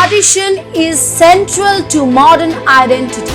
Partition is central to modern identity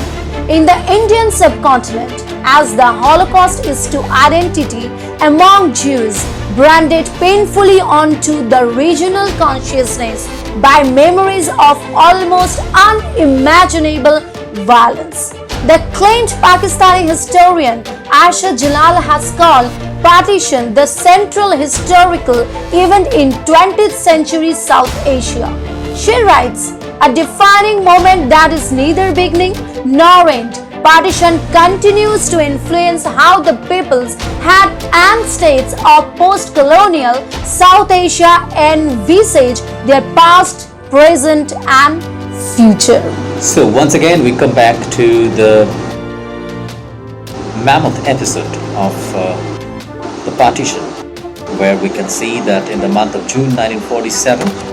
in the Indian subcontinent, as the Holocaust is to identity among Jews, branded painfully onto the regional consciousness by memories of almost unimaginable violence. The acclaimed Pakistani historian Ayesha Jalal has called Partition the central historical event in 20th century South Asia. She writes, a defining moment that is neither beginning nor end. Partition continues to influence how the peoples and states of post-colonial South Asia envisage their past, present and future. So once again we come back to the mammoth episode of the Partition, where we can see that in the month of June 1947,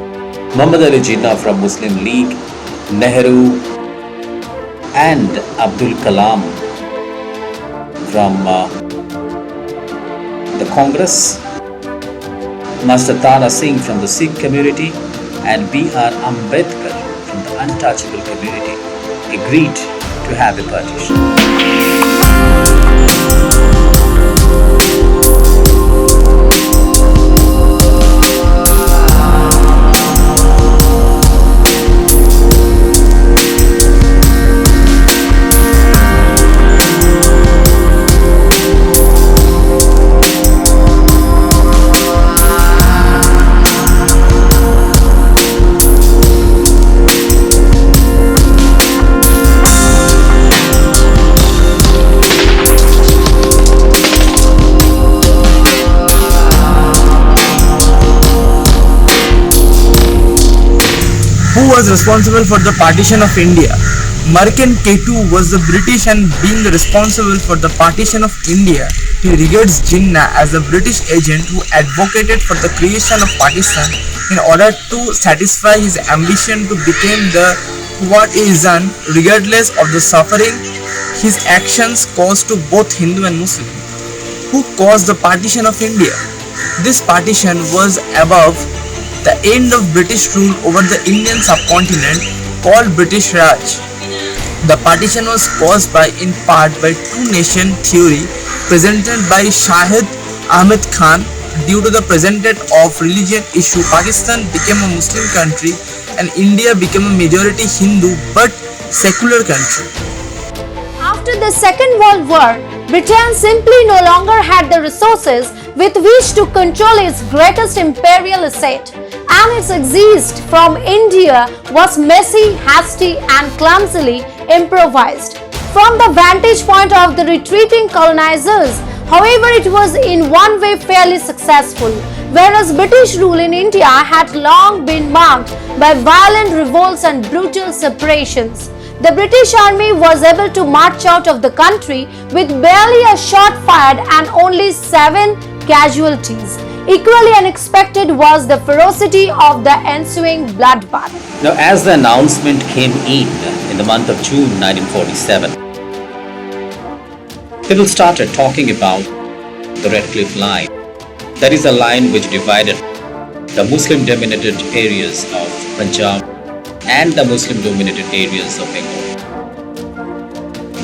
Muhammad Ali Jinnah from Muslim League, Nehru and Abdul Kalam from the Congress, Master Tana Singh from the Sikh community and B.R. Ambedkar from the untouchable community agreed to have a partition. Who was responsible for the partition of India? Merchant Ketu was the British, and being responsible for the partition of India, he regards Jinnah as a British agent who advocated for the creation of Pakistan in order to satisfy his ambition to become the Quwat-e-Izan regardless of the suffering his actions caused to both Hindu and Muslim. Who caused the partition of India? This partition was above the end of British rule over the Indian subcontinent called British Raj. The partition was caused in part by two-nation theory presented by Shahid Ahmed Khan. Due to the presented of religion issue, Pakistan became a Muslim country and India became a majority Hindu but secular country. After the Second World War, Britain simply no longer had the resources with which to control its greatest imperial asset, and its exit from India was messy, hasty and clumsily improvised. From the vantage point of the retreating colonizers, however, it was in one way fairly successful. Whereas British rule in India had long been marked by violent revolts and brutal separations, the British army was able to march out of the country with barely a shot fired and only 7 casualties. Equally unexpected was the ferocity of the ensuing bloodbath. Now, as the announcement came in the month of June 1947, people started talking about the Red Cliff Line. That is a line which divided the Muslim-dominated areas of Punjab and the Muslim-dominated areas of Bengal.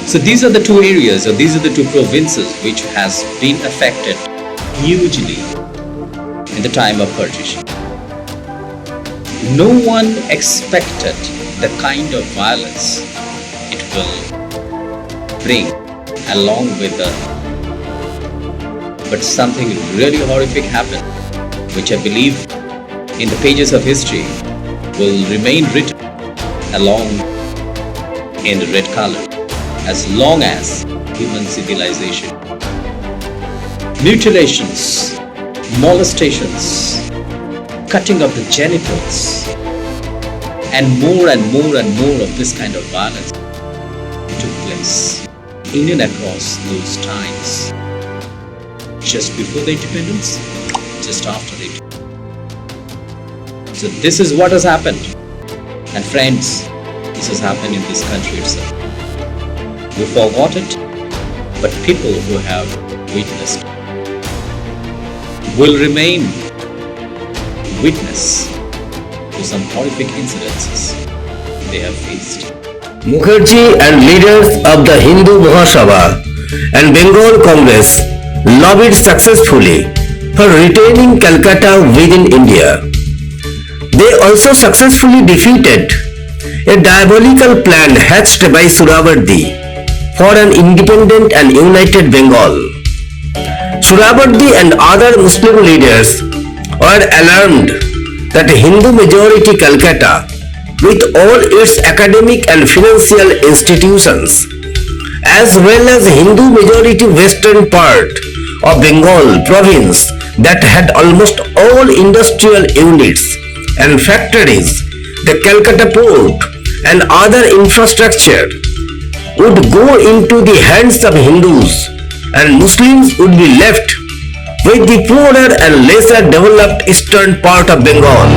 So these are the two areas, or these are the two provinces which has been affected hugely in the time of partition. No one expected the kind of violence it will bring along with but something really horrific happened, which I believe in the pages of history will remain written along in the red color as long as human civilization. Mutilations, molestations, cutting of the genitals, and more of this kind of violence took place in and across those times. Just before the independence, just after it. So this is what has happened. And friends, this has happened in this country itself. We forgot it, but people who have witnessed will remain witness to some horrific incidences they have faced. Mukherjee and leaders of the Hindu Mahasabha and Bengal Congress lobbied successfully for retaining Calcutta within India. They also successfully defeated a diabolical plan hatched by Surabardi for an independent and united Bengal. Surabardi and other Muslim leaders were alarmed that Hindu majority Calcutta, with all its academic and financial institutions, as well as Hindu majority western part of Bengal province that had almost all industrial units and factories, the Calcutta port and other infrastructure would go into the hands of Hindus, and Muslims would be left with the poorer and lesser developed eastern part of Bengal.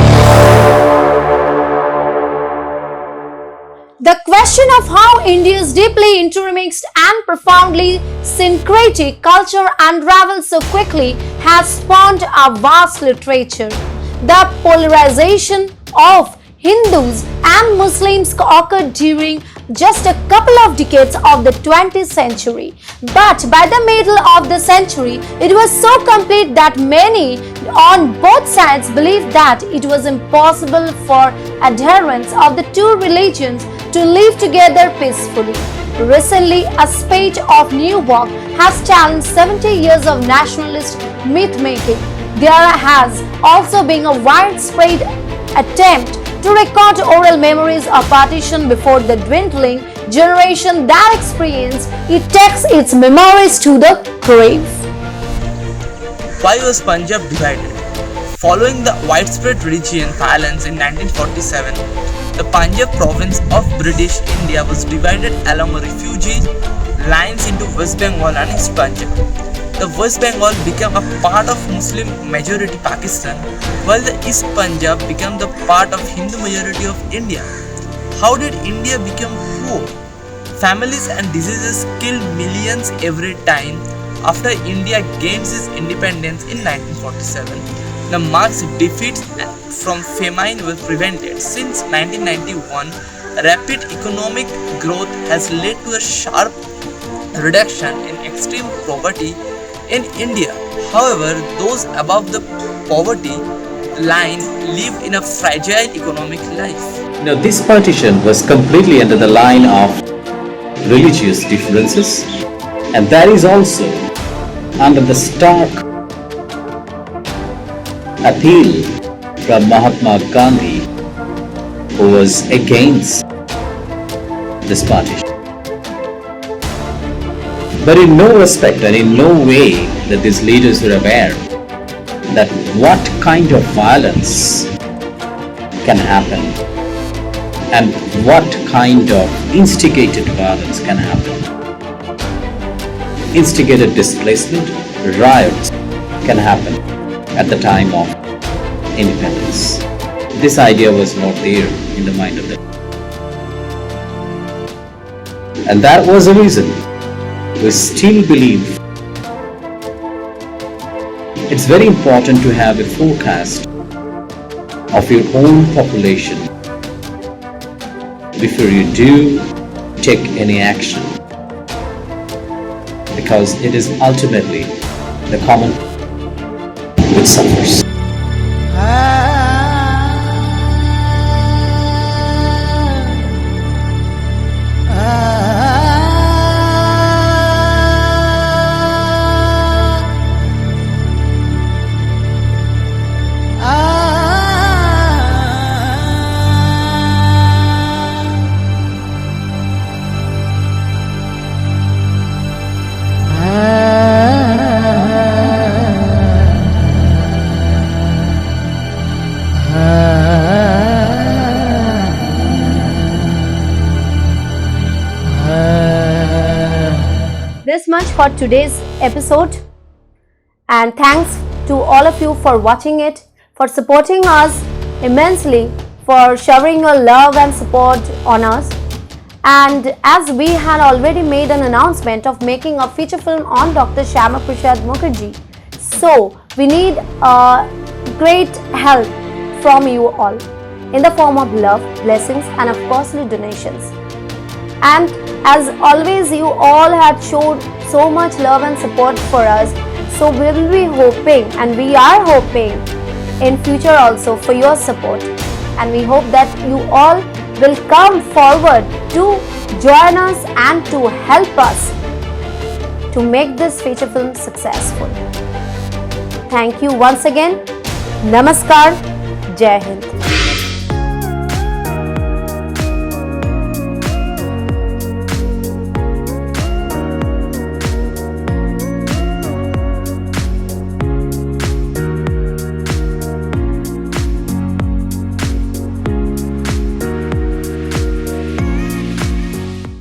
The question of how India's deeply intermixed and profoundly syncretic culture unravels so quickly has spawned a vast literature. The polarization of Hindus and Muslims occurred during just a couple of decades of the 20th century. But by the middle of the century, it was so complete that many on both sides believed that it was impossible for adherents of the two religions to live together peacefully. Recently, a spate of new work has challenged 70 years of nationalist myth-making. There has also been a widespread attempt to record oral memories of partition before the dwindling generation that experienced it takes its memories to the grave. Why was Punjab divided? Following the widespread religion violence in 1947, the Punjab province of British India was divided along refugee lines into West Bengal and East Punjab. The West Bengal became a part of Muslim majority Pakistan, while the East Punjab became the part of Hindu majority of India. How did India become poor? Families and diseases killed millions every time after India gains its independence in 1947. The marked defeats from famine were prevented. Since 1991, rapid economic growth has led to a sharp reduction in extreme poverty in India. However, those above the poverty line live in a fragile economic life. Now, this partition was completely under the line of religious differences, and that is also under the stark appeal from Mahatma Gandhi, who was against this partition. But in no respect and in no way that these leaders were aware that what kind of violence can happen and what kind of instigated violence can happen. Instigated displacement, riots can happen at the time of independence. This idea was not there in the mind of them. And that was the reason we still believe it's very important to have a forecast of your own population before you do take any action, because it is ultimately the common which suffers. This much for today's episode, and thanks to all of you for watching it, for supporting us immensely, for showering your love and support on us. And as we had already made an announcement of making a feature film on Dr. Shyama Prasad Mukherjee, so we need great help from you all. in the form of love, blessings and of costly donations. And as always, you all had showed so much love and support for us. So we'll be hoping, and we are hoping in future also for your support. And we hope that you all will come forward to join us and to help us to make this feature film successful. Thank you once again. Namaskar. Jai Hind.